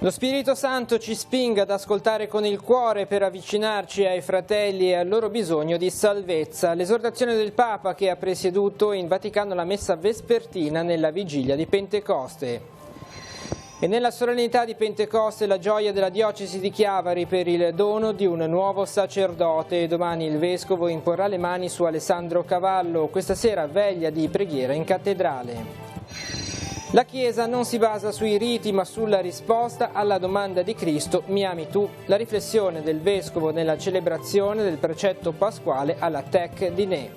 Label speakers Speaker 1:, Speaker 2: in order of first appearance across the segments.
Speaker 1: Lo Spirito Santo ci spinga ad ascoltare con il cuore per avvicinarci ai fratelli e al loro bisogno di salvezza. L'esortazione del Papa che ha presieduto in Vaticano la messa vespertina nella vigilia di Pentecoste. E nella solennità di Pentecoste la gioia della diocesi di Chiavari per il dono di un nuovo sacerdote. Domani il vescovo imporrà le mani su Alessandro Cavallo. Questa sera veglia di preghiera in cattedrale. La Chiesa non si basa sui riti ma sulla risposta alla domanda di Cristo, mi ami tu? La riflessione del Vescovo nella celebrazione del precetto pasquale alla Tec di Ne.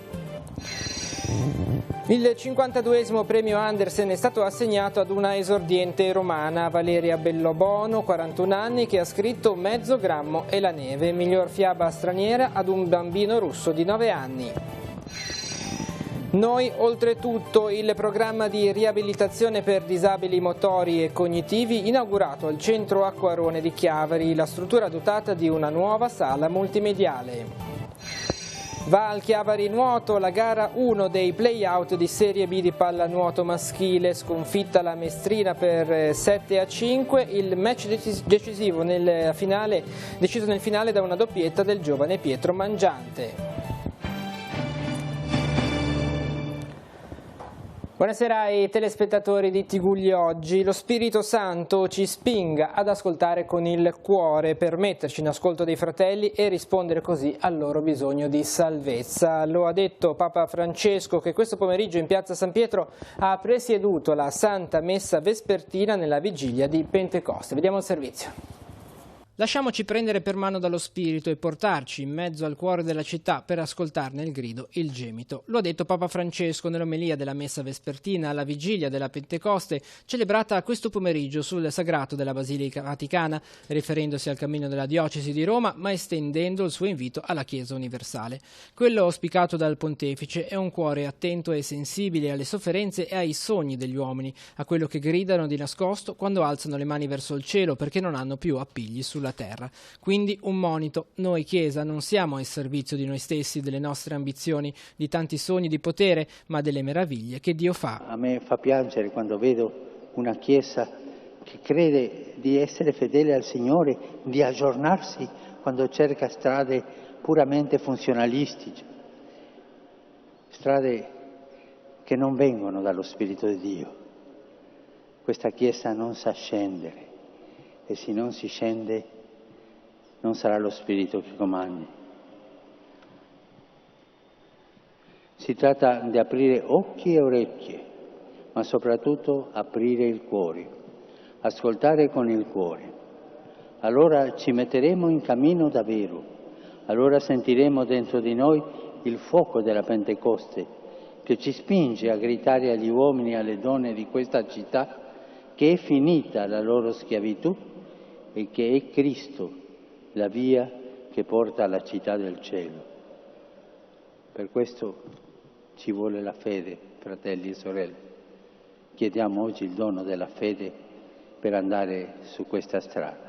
Speaker 1: Il 52esimo premio Andersen è stato assegnato ad una esordiente romana, Valeria Bellobono, 41 anni, che ha scritto Mezzo grammo e la neve, miglior fiaba straniera ad un bambino russo di 9 anni. Noi oltretutto, il programma di riabilitazione per disabili motori e cognitivi inaugurato al Centro Acquarone di Chiavari, la struttura dotata di una nuova sala multimediale. Va al Chiavari Nuoto la gara 1 dei play-out di Serie B di pallanuoto maschile, sconfitta la Mestrina per 7-5, il match decisivo deciso nel finale da una doppietta del giovane Pietro Mangiante. Buonasera ai telespettatori di Tigulli Oggi. Lo Spirito Santo ci spinga ad ascoltare con il cuore per metterci in ascolto dei fratelli e rispondere così al loro bisogno di salvezza. Lo ha detto Papa Francesco, che questo pomeriggio in piazza San Pietro ha presieduto la Santa Messa Vespertina nella vigilia di Pentecoste. Vediamo il servizio. Lasciamoci prendere per mano dallo Spirito e portarci in mezzo al cuore della città per ascoltarne il grido, il gemito. Lo ha detto Papa Francesco nell'omelia della Messa Vespertina alla vigilia della Pentecoste, celebrata questo pomeriggio sul sagrato della Basilica Vaticana, riferendosi al cammino della diocesi di Roma, ma estendendo il suo invito alla Chiesa universale. Quello auspicato dal Pontefice è un cuore attento e sensibile alle sofferenze e ai sogni degli uomini, a quello che gridano di nascosto quando alzano le mani verso il cielo perché non hanno più appigli sulla terra. Quindi un monito: noi Chiesa non siamo al servizio di noi stessi, delle nostre ambizioni, di tanti sogni di potere, ma delle meraviglie che Dio fa.
Speaker 2: A me fa piangere quando vedo una Chiesa che crede di essere fedele al Signore, di aggiornarsi quando cerca strade puramente funzionalistiche, strade che non vengono dallo Spirito di Dio. Questa Chiesa non sa scendere, e se non si scende non sarà lo Spirito che comandi. Si tratta di aprire occhi e orecchie, ma soprattutto aprire il cuore, ascoltare con il cuore. Allora ci metteremo in cammino davvero, allora sentiremo dentro di noi il fuoco della Pentecoste che ci spinge a gridare agli uomini e alle donne di questa città che è finita la loro schiavitù e che è Cristo la via che porta alla città del cielo. Per questo ci vuole la fede, fratelli e sorelle. Chiediamo oggi il dono della fede per andare su questa strada.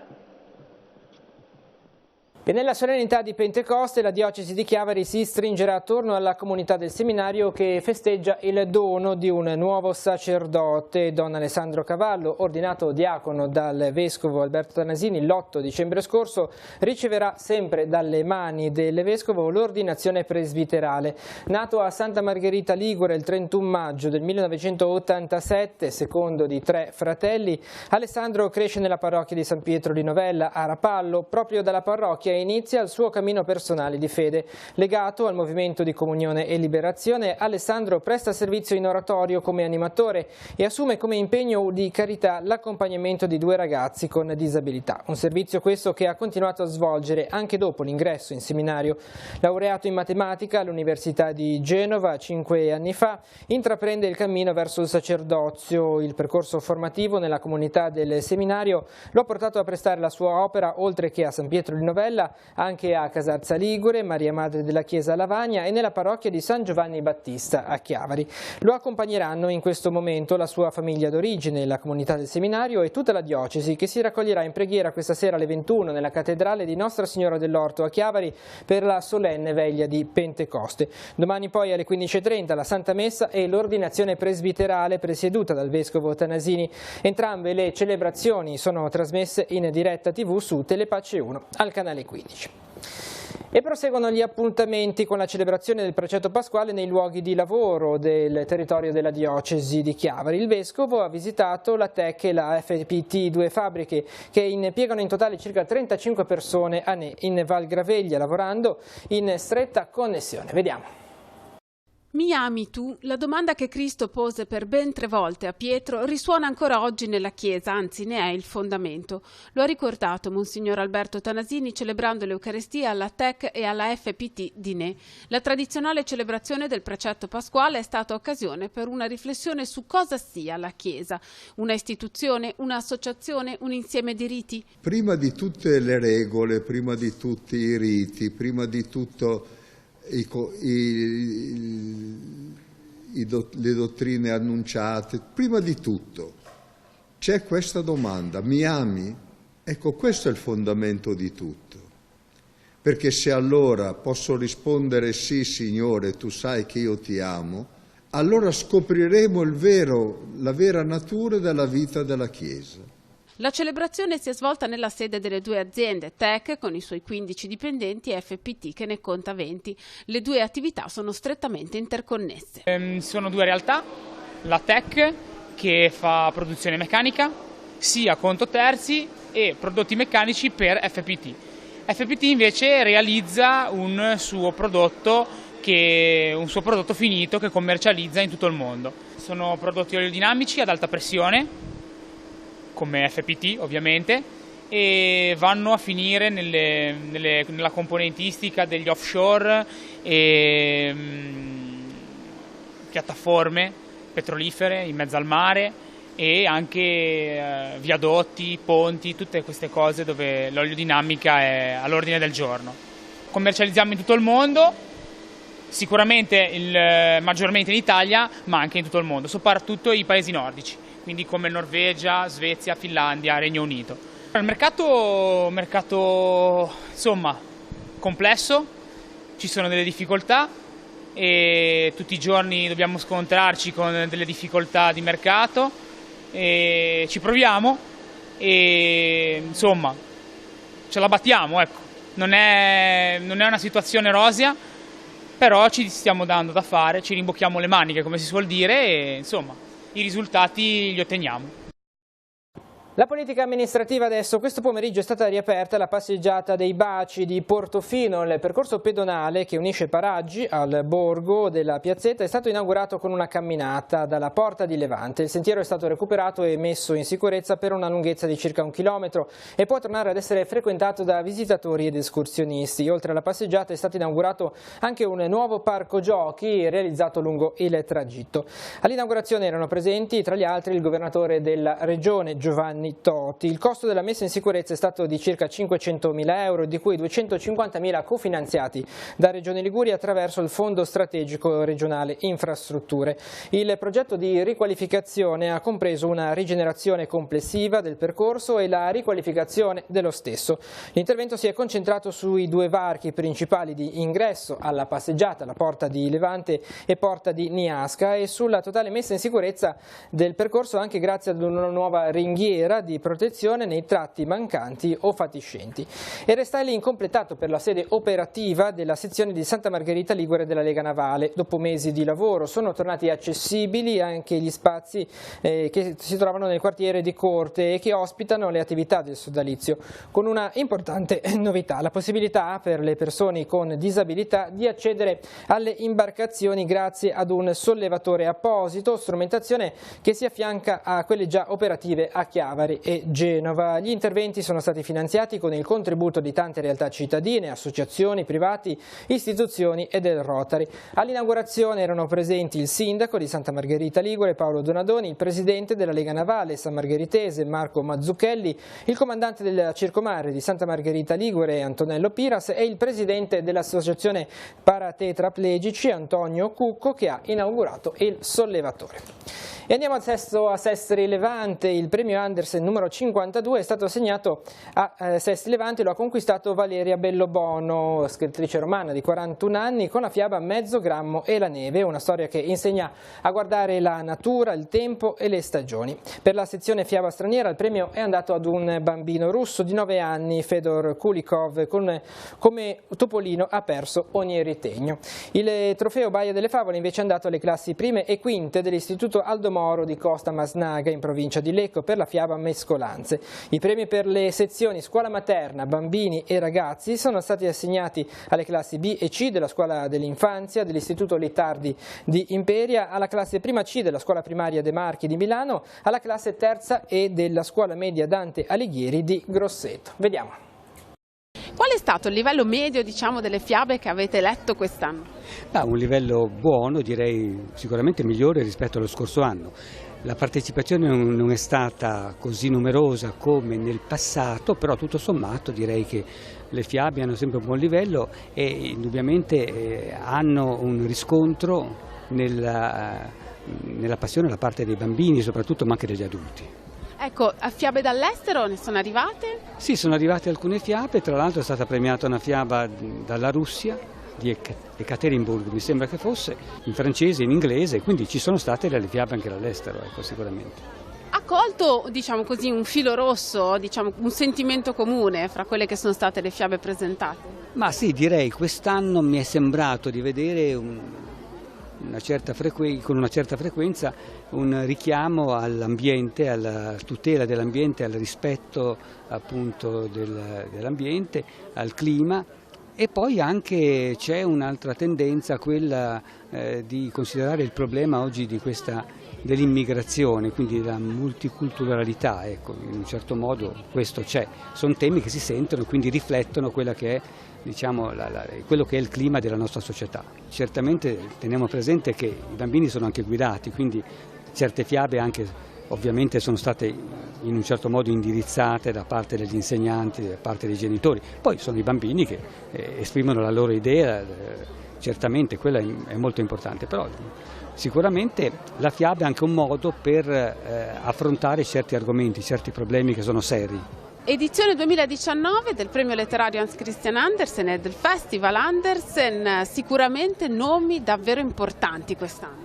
Speaker 1: E nella solennità di Pentecoste la diocesi di Chiavari si stringerà attorno alla comunità del seminario che festeggia il dono di un nuovo sacerdote. Don Alessandro Cavallo, ordinato diacono dal vescovo Alberto Tanasini l'8 dicembre scorso, riceverà sempre dalle mani del vescovo l'ordinazione presbiterale. Nato a Santa Margherita Ligure il 31 maggio del 1987, secondo di 3 fratelli, Alessandro cresce nella parrocchia di San Pietro di Novella a Rapallo. Proprio dalla parrocchia inizia il suo cammino personale di fede. Legato al movimento di Comunione e Liberazione, Alessandro presta servizio in oratorio come animatore e assume come impegno di carità l'accompagnamento di 2 ragazzi con disabilità. Un servizio questo che ha continuato a svolgere anche dopo l'ingresso in seminario. Laureato in matematica all'Università di Genova 5 anni fa, intraprende il cammino verso il sacerdozio. Il percorso formativo nella comunità del seminario lo ha portato a prestare la sua opera, oltre che a San Pietro di Novella, messa anche a Casarza Ligure, Maria Madre della Chiesa a Lavagna e nella parrocchia di San Giovanni Battista a Chiavari. Lo accompagneranno in questo momento la sua famiglia d'origine, la comunità del seminario e tutta la diocesi, che si raccoglierà in preghiera questa sera alle 21 nella cattedrale di Nostra Signora dell'Orto a Chiavari per la solenne veglia di Pentecoste. Domani poi alle 15:30 la Santa Messa e l'ordinazione presbiterale presieduta dal Vescovo Tanasini. Entrambe le celebrazioni sono trasmesse in diretta TV su Telepace 1 al canale 15. E proseguono gli appuntamenti con la celebrazione del precetto pasquale nei luoghi di lavoro del territorio della diocesi di Chiavari. Il Vescovo ha visitato la TEC e la FPT, due fabbriche che impiegano in totale circa 35 persone in Val Graveglia, lavorando in stretta connessione. Vediamo.
Speaker 3: Mi ami tu? La domanda che Cristo pose per ben 3 volte a Pietro risuona ancora oggi nella Chiesa, anzi ne è il fondamento. Lo ha ricordato Monsignor Alberto Tanasini celebrando l'Eucaristia alla TEC e alla FPT di Ne. La tradizionale celebrazione del precetto pasquale è stata occasione per una riflessione su cosa sia la Chiesa. Una istituzione, un'associazione, un insieme di riti?
Speaker 4: Prima di tutte le regole, prima di tutti i riti, prima di tutto le dottrine annunciate, prima di tutto c'è questa domanda: mi ami? Ecco, questo è il fondamento di tutto, perché se allora posso rispondere sì Signore, tu sai che io ti amo, allora scopriremo la vera natura della vita della Chiesa.
Speaker 3: La celebrazione si è svolta nella sede delle due aziende, TEC con i suoi 15 dipendenti e FPT che ne conta 20. Le due attività sono strettamente interconnesse.
Speaker 5: Sono due realtà, la TEC che fa produzione meccanica, sia conto terzi e prodotti meccanici per FPT. FPT invece realizza un suo prodotto finito che commercializza in tutto il mondo. Sono prodotti oleodinamici ad alta pressione, come FPT ovviamente, e vanno a finire nella componentistica degli offshore e piattaforme petrolifere in mezzo al mare e anche viadotti, ponti, tutte queste cose dove l'oliodinamica è all'ordine del giorno. Commercializziamo in tutto il mondo, sicuramente maggiormente in Italia, ma anche in tutto il mondo, soprattutto i paesi nordici, quindi come Norvegia, Svezia, Finlandia, Regno Unito. Il mercato insomma complesso, ci sono delle difficoltà e tutti i giorni dobbiamo scontrarci con delle difficoltà di mercato e ci proviamo e insomma ce la battiamo, ecco. Non è una situazione rosea, però ci stiamo dando da fare, ci rimbocchiamo le maniche come si suol dire e insomma i risultati li otteniamo.
Speaker 1: La politica amministrativa adesso. Questo pomeriggio è stata riaperta la passeggiata dei Baci di Portofino. Il percorso pedonale che unisce Paraggi al borgo della piazzetta è stato inaugurato con una camminata dalla Porta di Levante. Il sentiero è stato recuperato e messo in sicurezza per una lunghezza di circa 1 chilometro e può tornare ad essere frequentato da visitatori ed escursionisti. Oltre alla passeggiata è stato inaugurato anche un nuovo parco giochi realizzato lungo il tragitto. All'inaugurazione erano presenti tra gli altri il governatore della regione Giovanni Toti. Il costo della messa in sicurezza è stato di circa 500.000 euro, di cui 250.000 cofinanziati da Regione Liguria attraverso il Fondo Strategico Regionale Infrastrutture. Il progetto di riqualificazione ha compreso una rigenerazione complessiva del percorso e la riqualificazione dello stesso. L'intervento si è concentrato sui 2 varchi principali di ingresso alla passeggiata, la Porta di Levante e Porta di Niasca, e sulla totale messa in sicurezza del percorso anche grazie ad una nuova ringhiera di protezione nei tratti mancanti o fatiscenti. E resta lì incompletato per la sede operativa della sezione di Santa Margherita Ligure della Lega Navale. Dopo mesi di lavoro sono tornati accessibili anche gli spazi che si trovano nel quartiere di Corte e che ospitano le attività del sodalizio, con una importante novità: la possibilità per le persone con disabilità di accedere alle imbarcazioni grazie ad un sollevatore apposito, strumentazione che si affianca a quelle già operative a Chiavari Chiavari e Genova. Gli interventi sono stati finanziati con il contributo di tante realtà cittadine, associazioni, privati, istituzioni e del Rotary. All'inaugurazione erano presenti il sindaco di Santa Margherita Ligure Paolo Donadoni, il presidente della Lega Navale San Margheritese Marco Mazzucchelli, il comandante del Circomare di Santa Margherita Ligure Antonello Piras e il presidente dell'associazione paratetraplegici Antonio Cucco, che ha inaugurato il sollevatore. E andiamo a Sestri Levante. Il premio Andersen numero 52 è stato assegnato a Sestri Levante, lo ha conquistato Valeria Bellobono, scrittrice romana di 41 anni, con la fiaba Mezzo grammo e la neve, una storia che insegna a guardare la natura, il tempo e le stagioni. Per la sezione fiaba straniera il premio è andato ad un bambino russo di 9 anni, Fedor Kulikov, come Topolino ha perso ogni ritegno. Il trofeo Baia delle Favole invece è andato alle classi prime e quinte dell'Istituto Aldo Moro di Costa Masnaga in provincia di Lecco per la fiaba Mescolanze. I premi per le sezioni scuola materna, bambini e ragazzi sono stati assegnati alle classi B e C della scuola dell'infanzia dell'Istituto Litardi di Imperia, alla classe prima C della scuola primaria De Marchi di Milano, alla classe terza E della scuola media Dante Alighieri di Grosseto. Vediamo.
Speaker 3: Qual è stato il livello medio, delle fiabe che avete letto quest'anno?
Speaker 6: Un livello buono, direi sicuramente migliore rispetto allo scorso anno. La partecipazione non è stata così numerosa come nel passato, però tutto sommato direi che le fiabe hanno sempre un buon livello e indubbiamente hanno un riscontro nella passione da parte dei bambini soprattutto, ma anche degli adulti.
Speaker 3: Ecco, a fiabe dall'estero ne sono arrivate?
Speaker 6: Sì, sono arrivate alcune fiabe, tra l'altro è stata premiata una fiaba dalla Russia, di Ekaterinburg mi sembra che fosse, in francese e in inglese, quindi ci sono state delle fiabe anche dall'estero, sicuramente.
Speaker 3: Ha colto, un filo rosso, un sentimento comune fra quelle che sono state le fiabe presentate?
Speaker 6: Ma sì, direi, quest'anno mi è sembrato di vedere con una certa frequenza un richiamo all'ambiente, alla tutela dell'ambiente, al rispetto appunto dell'ambiente, al clima. E poi anche c'è un'altra tendenza, quella di considerare il problema oggi dell'immigrazione, quindi della multiculturalità, in un certo modo questo c'è. Sono temi che si sentono e quindi riflettono quella che è, quello che è il clima della nostra società. Certamente teniamo presente che i bambini sono anche guidati, quindi certe fiabe anche ovviamente sono state in un certo modo indirizzate da parte degli insegnanti, da parte dei genitori. Poi sono i bambini che esprimono la loro idea, certamente quella è molto importante, però sicuramente la fiaba è anche un modo per affrontare certi argomenti, certi problemi che sono seri.
Speaker 3: Edizione 2019 del premio letterario Hans Christian Andersen e del Festival Andersen, sicuramente nomi davvero importanti quest'anno.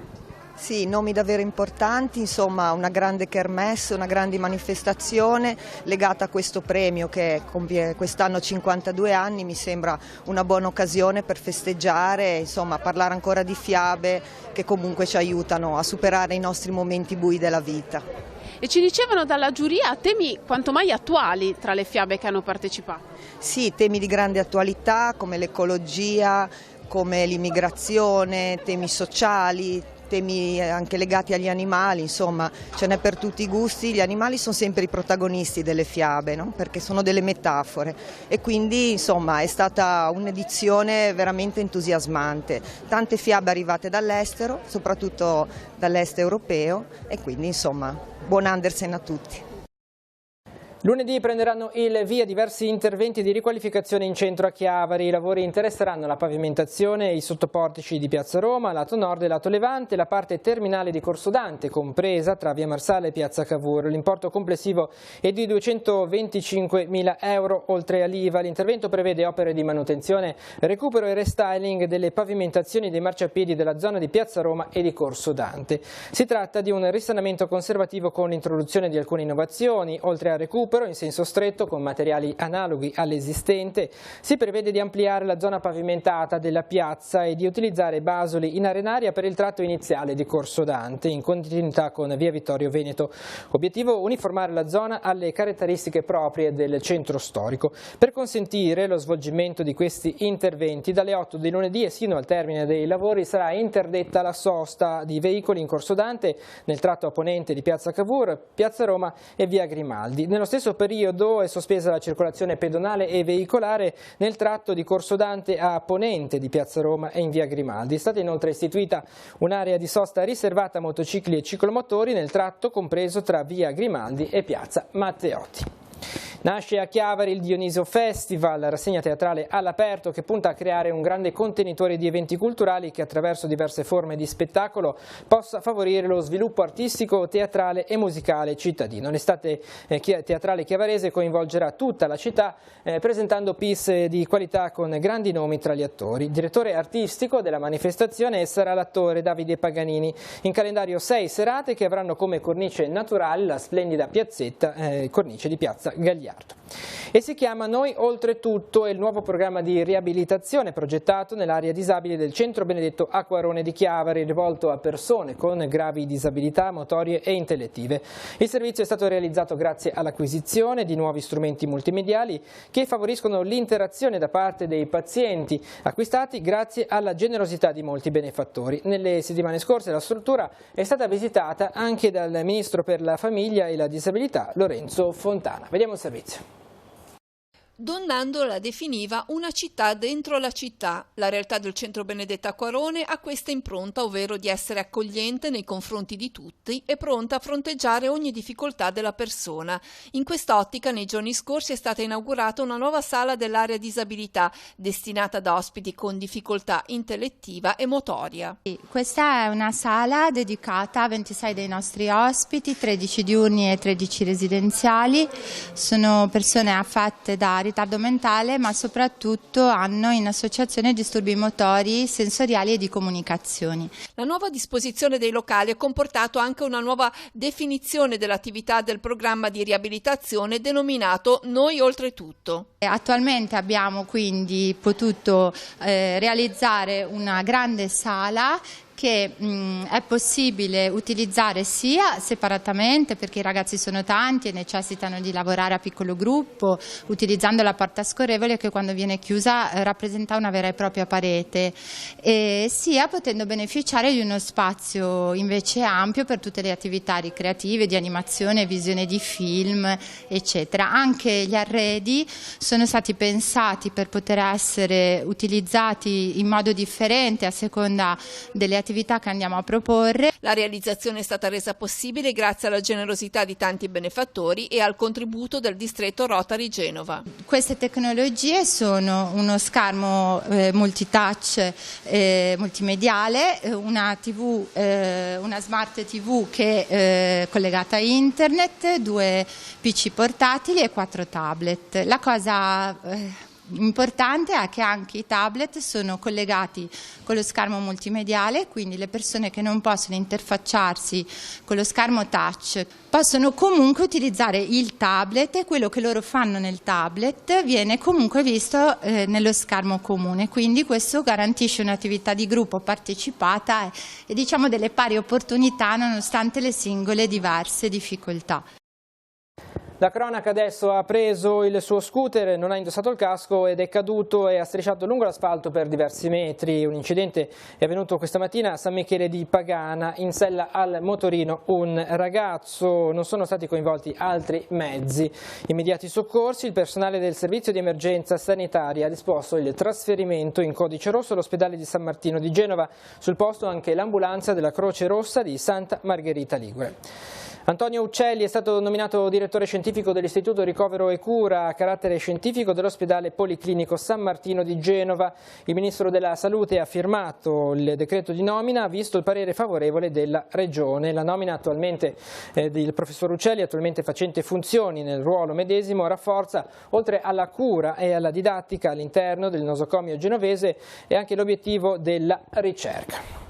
Speaker 7: Sì, nomi davvero importanti, insomma una grande kermesse, una grande manifestazione legata a questo premio che compie quest'anno 52 anni, mi sembra una buona occasione per festeggiare, insomma parlare ancora di fiabe che comunque ci aiutano a superare i nostri momenti bui della vita.
Speaker 3: E ci dicevano dalla giuria temi quanto mai attuali tra le fiabe che hanno partecipato.
Speaker 7: Sì, temi di grande attualità come l'ecologia, come l'immigrazione, temi sociali, temi anche legati agli animali, insomma ce n'è per tutti i gusti. Gli animali sono sempre i protagonisti delle fiabe, no? Perché sono delle metafore e quindi insomma è stata un'edizione veramente entusiasmante. Tante fiabe arrivate dall'estero, soprattutto dall'est europeo e quindi insomma buon Andersen a tutti.
Speaker 1: Lunedì prenderanno il via diversi interventi di riqualificazione in centro a Chiavari. I lavori interesseranno la pavimentazione e i sottoportici di Piazza Roma, lato nord e lato levante, la parte terminale di Corso Dante, compresa tra via Marsala e piazza Cavour. L'importo complessivo è di 225.000 euro oltre all'IVA. L'intervento prevede opere di manutenzione, recupero e restyling delle pavimentazioni dei marciapiedi della zona di Piazza Roma e di Corso Dante. Si tratta di un risanamento conservativo con l'introduzione di alcune innovazioni, oltre al recupero recupero in senso stretto con materiali analoghi all'esistente. Si prevede di ampliare la zona pavimentata della piazza e di utilizzare basoli in arenaria per il tratto iniziale di Corso Dante, in continuità con via Vittorio Veneto. Obiettivo: uniformare la zona alle caratteristiche proprie del centro storico. Per consentire lo svolgimento di questi interventi, dalle 8 di lunedì e sino al termine dei lavori sarà interdetta la sosta di veicoli in Corso Dante, nel tratto a ponente di piazza Cavour, piazza Roma e via Grimaldi. Nello stesso periodo è sospesa la circolazione pedonale e veicolare nel tratto di Corso Dante a ponente di piazza Roma e in via Grimaldi. È stata inoltre istituita un'area di sosta riservata a motocicli e ciclomotori nel tratto compreso tra via Grimaldi e piazza Matteotti. Nasce a Chiavari il Dioniso Festival, rassegna teatrale all'aperto che punta a creare un grande contenitore di eventi culturali che attraverso diverse forme di spettacolo possa favorire lo sviluppo artistico, teatrale e musicale cittadino. L'estate teatrale chiavarese coinvolgerà tutta la città presentando piece di qualità con grandi nomi tra gli attori. Direttore artistico della manifestazione sarà l'attore Davide Paganini. In calendario 6 serate che avranno come cornice naturale la splendida piazzetta, cornice di piazza Gagliardo. E si chiama Noi Oltretutto, è il nuovo programma di riabilitazione progettato nell'area disabile del Centro Benedetto Acquarone di Chiavari, rivolto a persone con gravi disabilità motorie e intellettive. Il servizio è stato realizzato grazie all'acquisizione di nuovi strumenti multimediali che favoriscono l'interazione da parte dei pazienti, acquistati grazie alla generosità di molti benefattori. Nelle settimane scorse la struttura è stata visitata anche dal Ministro per la Famiglia e la Disabilità, Lorenzo Fontana. Vediamo il servizio.
Speaker 8: Donnando la definiva una città dentro la città. La realtà del Centro Benedetto Acquarone ha questa impronta, ovvero di essere accogliente nei confronti di tutti e pronta a fronteggiare ogni difficoltà della persona. In quest'ottica, nei giorni scorsi è stata inaugurata una nuova sala dell'area disabilità, destinata ad ospiti con difficoltà intellettiva e motoria.
Speaker 9: Questa è una sala dedicata a 26 dei nostri ospiti, 13 diurni e 13 residenziali. Sono persone affette da ritardo mentale, ma soprattutto hanno in associazione disturbi motori, sensoriali e di comunicazioni.
Speaker 8: La nuova disposizione dei locali ha comportato anche una nuova definizione dell'attività del programma di riabilitazione denominato Noi Oltretutto.
Speaker 9: Attualmente abbiamo quindi potuto realizzare una grande sala che è possibile utilizzare sia separatamente, perché i ragazzi sono tanti e necessitano di lavorare a piccolo gruppo, utilizzando la porta scorrevole che quando viene chiusa rappresenta una vera e propria parete, e sia potendo beneficiare di uno spazio invece ampio per tutte le attività ricreative, di animazione, visione di film, eccetera. Anche gli arredi sono stati pensati per poter essere utilizzati in modo differente a seconda delle attività che andiamo a proporre.
Speaker 8: La realizzazione è stata resa possibile grazie alla generosità di tanti benefattori e al contributo del distretto Rotary Genova.
Speaker 9: Queste tecnologie sono uno schermo multitouch multimediale, una smart TV che è collegata a internet, 2 PC portatili e 4 tablet. La cosa importante è che anche i tablet sono collegati con lo schermo multimediale, quindi le persone che non possono interfacciarsi con lo schermo touch possono comunque utilizzare il tablet e quello che loro fanno nel tablet viene comunque visto nello schermo comune, quindi questo garantisce un'attività di gruppo partecipata e diciamo delle pari opportunità nonostante le singole diverse difficoltà.
Speaker 1: La cronaca adesso: ha preso il suo scooter, non ha indossato il casco ed è caduto e ha strisciato lungo l'asfalto per diversi metri. Un incidente è avvenuto questa mattina a San Michele di Pagana, in sella al motorino un ragazzo. Non sono stati coinvolti altri mezzi. Immediati soccorsi, il personale del servizio di emergenza sanitaria ha disposto il trasferimento in codice rosso all'ospedale di San Martino di Genova. Sul posto anche l'ambulanza della Croce Rossa di Santa Margherita Ligure. Antonio Uccelli è stato nominato direttore scientifico dell'Istituto Ricovero e Cura a carattere scientifico dell'ospedale Policlinico San Martino di Genova. Il Ministro della Salute ha firmato il decreto di nomina, visto il parere favorevole della Regione. La nomina attualmente del professor Uccelli, attualmente facente funzioni nel ruolo medesimo, rafforza, oltre alla cura e alla didattica all'interno del nosocomio genovese, e anche l'obiettivo della ricerca.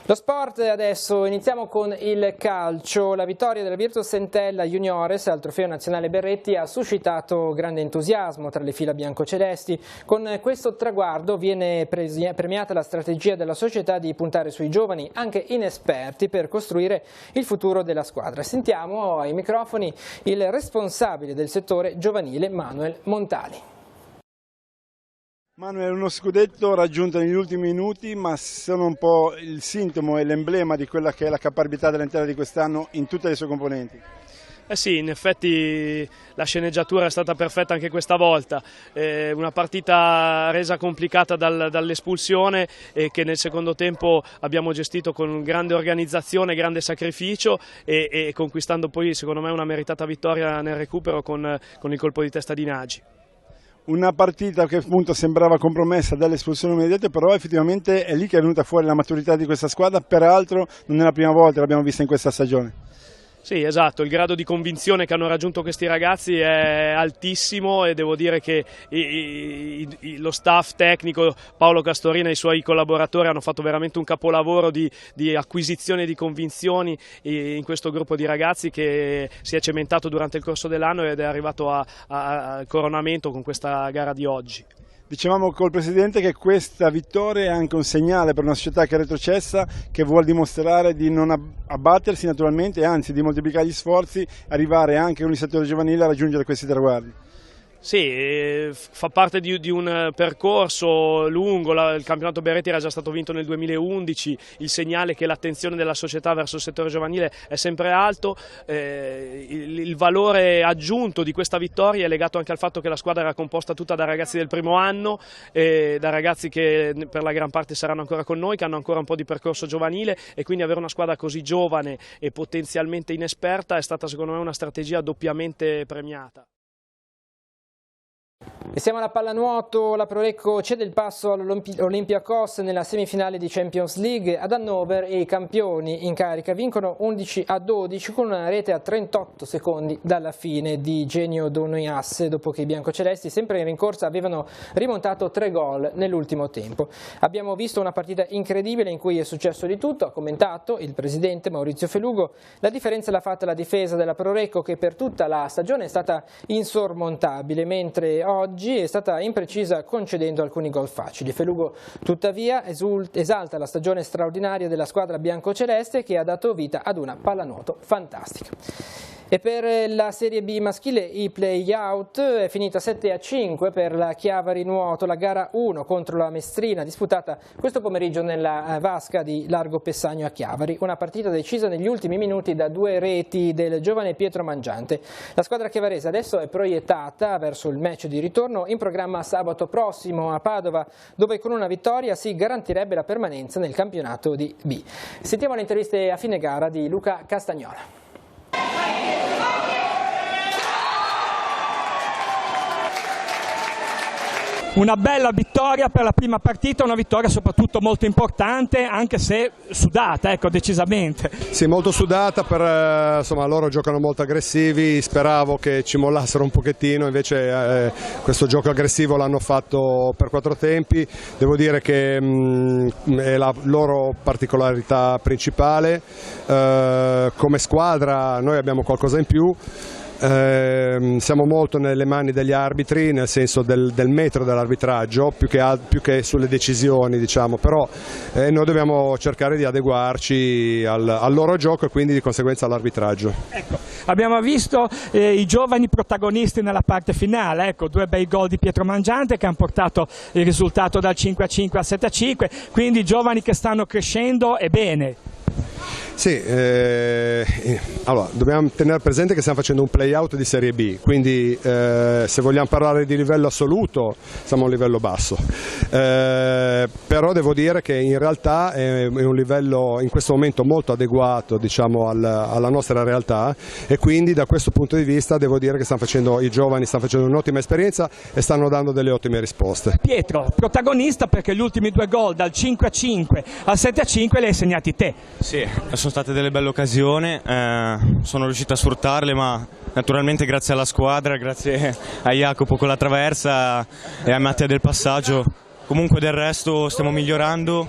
Speaker 1: Lo sport adesso, iniziamo con il calcio. La vittoria della Virtus Entella Juniores al Trofeo Nazionale Berretti ha suscitato grande entusiasmo tra le fila biancocelesti. Con questo traguardo viene premiata la strategia della società di puntare sui giovani, anche inesperti, per costruire il futuro della squadra. Sentiamo ai microfoni il responsabile del settore giovanile, Manuel Montali.
Speaker 10: Manuel, uno scudetto raggiunto negli ultimi minuti, ma sono un po' il sintomo e l'emblema di quella che è la caparbietà dell'Entella di quest'anno in tutte le sue componenti.
Speaker 11: Sì, in effetti la sceneggiatura è stata perfetta anche questa volta, una partita resa complicata dall'espulsione e che nel secondo tempo abbiamo gestito con grande organizzazione, grande sacrificio e conquistando poi secondo me una meritata vittoria nel recupero con il colpo di testa di Nagy.
Speaker 10: Una partita che appunto sembrava compromessa dall'espulsione immediata, però effettivamente è lì che è venuta fuori la maturità di questa squadra, peraltro non è la prima volta, l'abbiamo vista in questa stagione.
Speaker 11: Sì, esatto, il grado di convinzione che hanno raggiunto questi ragazzi è altissimo e devo dire che lo staff tecnico, Paolo Castorina e i suoi collaboratori hanno fatto veramente un capolavoro di acquisizione di convinzioni in questo gruppo di ragazzi che si è cementato durante il corso dell'anno ed è arrivato al coronamento con questa gara di oggi.
Speaker 10: Dicevamo col Presidente che questa vittoria è anche un segnale per una società che è retrocessa, che vuole dimostrare di non abbattersi naturalmente e anzi di moltiplicare gli sforzi, arrivare anche con il settore giovanile a raggiungere questi traguardi.
Speaker 11: Sì, fa parte di un percorso lungo, il campionato Berretti era già stato vinto nel 2011, il segnale che l'attenzione della società verso il settore giovanile è sempre alto, il valore aggiunto di questa vittoria è legato anche al fatto che la squadra era composta tutta da ragazzi del primo anno, da ragazzi che per la gran parte saranno ancora con noi, che hanno ancora un po' di percorso giovanile e quindi avere una squadra così giovane e potenzialmente inesperta è stata secondo me una strategia doppiamente premiata.
Speaker 1: E siamo alla pallanuoto, la Prorecco cede il passo all'Olympiakos nella semifinale di Champions League. Ad Hannover i campioni in carica vincono 11-12 con una rete a 38 secondi dalla fine di Genio Donias, dopo che i biancocelesti sempre in rincorsa avevano rimontato 3 gol nell'ultimo tempo. Abbiamo visto una partita incredibile in cui è successo di tutto, ha commentato il presidente Maurizio Felugo. La differenza l'ha fatta la difesa della Prorecco, che per tutta la stagione è stata insormontabile, mentre oggi è stata imprecisa concedendo alcuni gol facili. Felugo tuttavia esalta la stagione straordinaria della squadra biancoceleste, che ha dato vita ad una pallanuoto fantastica. E per la Serie B maschile i play-out è finita 7-5 per la Chiavari Nuoto, la gara 1 contro la Mestrina disputata questo pomeriggio nella vasca di Largo Pessagno a Chiavari, una partita decisa negli ultimi minuti da 2 reti del giovane Pietro Mangiante. La squadra chiavarese adesso è proiettata verso il match di ritorno in programma sabato prossimo a Padova, dove con una vittoria si garantirebbe la permanenza nel campionato di B. Sentiamo le interviste a fine gara di Luca Castagnola.
Speaker 12: Una bella vittoria per la prima partita, una vittoria soprattutto molto importante, anche se sudata, ecco, decisamente.
Speaker 13: Sì, molto sudata, insomma loro giocano molto aggressivi, speravo che ci mollassero un pochettino, invece questo gioco aggressivo l'hanno fatto per 4 tempi, devo dire che è la loro particolarità principale. Come squadra noi abbiamo qualcosa in più. Siamo molto nelle mani degli arbitri, nel senso del metro dell'arbitraggio, più che sulle decisioni, diciamo, però noi dobbiamo cercare di adeguarci al loro gioco e quindi di conseguenza all'arbitraggio.
Speaker 12: Ecco, abbiamo visto i giovani protagonisti nella parte finale, ecco, 2 bei gol di Pietro Mangiante che hanno portato il risultato dal 5-5 al 7-5, quindi giovani che stanno crescendo e bene.
Speaker 13: Sì, allora dobbiamo tenere presente che stiamo facendo un play-out di Serie B, quindi se vogliamo parlare di livello assoluto siamo a un livello basso, però devo dire che in realtà è un livello in questo momento molto adeguato, diciamo, alla nostra realtà, e quindi da questo punto di vista devo dire che i giovani stanno facendo un'ottima esperienza e stanno dando delle ottime risposte.
Speaker 12: Pietro, protagonista perché gli ultimi 2 gol dal 5-5 al 7-5 li hai segnati te.
Speaker 14: Sì, sono state delle belle occasioni, sono riuscito a sfruttarle, ma naturalmente grazie alla squadra, grazie a Jacopo con la traversa e a Mattia del passaggio Comunque del resto stiamo migliorando,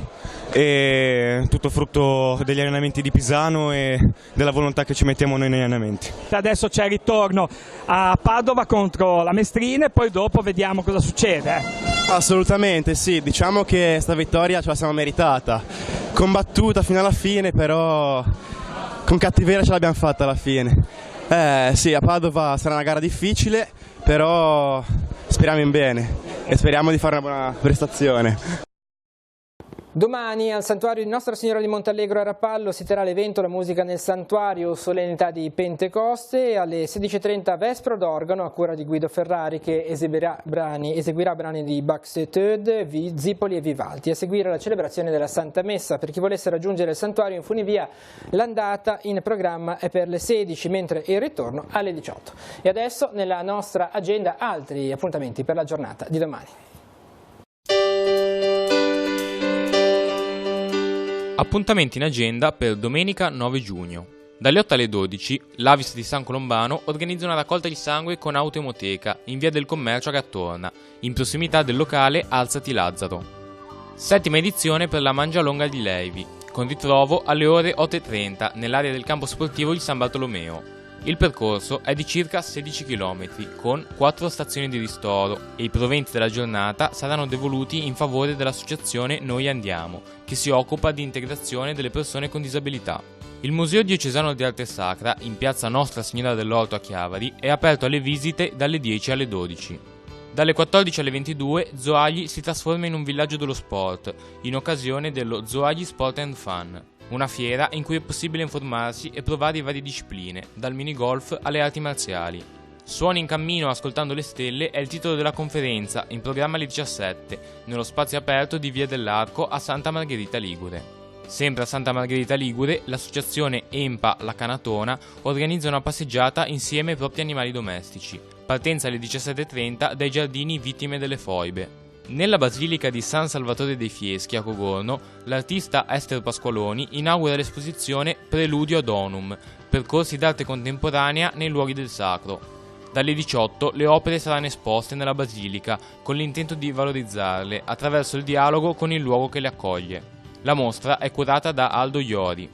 Speaker 14: e tutto frutto degli allenamenti di Pisano e della volontà che ci mettiamo noi negli allenamenti.
Speaker 12: Adesso c'è il ritorno a Padova contro la Mestrina e poi dopo vediamo cosa succede.
Speaker 15: Assolutamente sì, diciamo che sta vittoria ce la siamo meritata, combattuta fino alla fine, però con cattiveria ce l'abbiamo fatta alla fine. Sì, a Padova sarà una gara difficile, però speriamo in bene e speriamo di fare una buona prestazione.
Speaker 1: Domani al santuario di Nostra Signora di Montallegro a Rapallo si terrà l'evento La musica nel santuario, solennità di Pentecoste, e alle 16:30 Vespro d'organo a cura di Guido Ferrari, che eseguirà brani di Baxeteud, Zipoli e Vivaldi. A seguire la celebrazione della Santa Messa. Per chi volesse raggiungere il santuario in funivia, l'andata in programma è per le 16, mentre il ritorno alle 18. E adesso nella nostra agenda altri appuntamenti per la giornata di domani.
Speaker 16: Appuntamenti in agenda per domenica 9 giugno. Dalle 8 alle 12, l'Avis di San Colombano organizza una raccolta di sangue con autoemoteca in via del Commercio a Gattorna, in prossimità del locale Alzati Lazzaro. 7ª edizione per la Mangialonga di Levi, con ritrovo alle ore 8:30 nell'area del campo sportivo di San Bartolomeo. Il percorso è di circa 16 km, con 4 stazioni di ristoro, e i proventi della giornata saranno devoluti in favore dell'associazione Noi Andiamo, che si occupa di integrazione delle persone con disabilità. Il Museo Diocesano di Arte Sacra, in piazza Nostra Signora dell'Orto a Chiavari, è aperto alle visite dalle 10 alle 12. Dalle 14 alle 22 Zoagli si trasforma in un villaggio dello sport, in occasione dello Zoagli Sport and Fun, una fiera in cui è possibile informarsi e provare varie discipline, dal minigolf alle arti marziali. Suoni in cammino ascoltando le stelle è il titolo della conferenza, in programma alle 17, nello spazio aperto di Via dell'Arco a Santa Margherita Ligure. Sempre a Santa Margherita Ligure, l'associazione EMPA La Canatona organizza una passeggiata insieme ai propri animali domestici. Partenza alle 17:30 dai giardini Vittime delle Foibe. Nella Basilica di San Salvatore dei Fieschi a Cogorno, l'artista Esther Pasqualoni inaugura l'esposizione Preludio ad Onum, percorsi d'arte contemporanea nei luoghi del sacro. Dalle 18 le opere saranno esposte nella Basilica con l'intento di valorizzarle attraverso il dialogo con il luogo che le accoglie. La mostra è curata da Aldo Iori.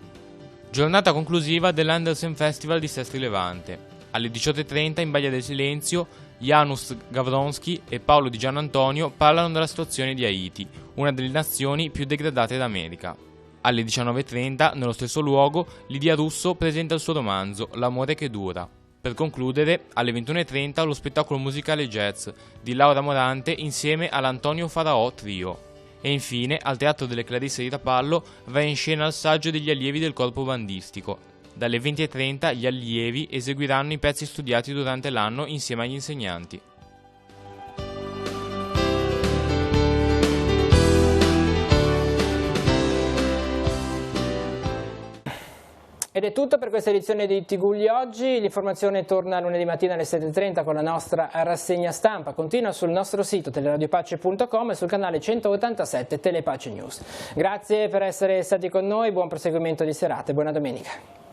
Speaker 16: Giornata conclusiva dell'Andersen Festival di Sestri Levante. Alle 18:30 in Baia del Silenzio Janusz Gawronski e Paolo Di Gianantonio parlano della situazione di Haiti, una delle nazioni più degradate d'America. Alle 19:30, nello stesso luogo, Lidia Russo presenta il suo romanzo L'amore che dura. Per concludere, alle 21:30 lo spettacolo musicale jazz di Laura Morante insieme all'Antonio Faraò Trio. E infine, al Teatro delle Clarisse di Rapallo, va in scena il saggio degli allievi del corpo bandistico. Dalle 20:30 gli allievi eseguiranno i pezzi studiati durante l'anno insieme agli insegnanti.
Speaker 1: Ed è tutto per questa edizione di Tigulli Oggi. L'informazione torna lunedì mattina alle 7:30 con la nostra rassegna stampa. Continua sul nostro sito teleradiopace.com e sul canale 187 Telepace News. Grazie per essere stati con noi, buon proseguimento di serata e buona domenica.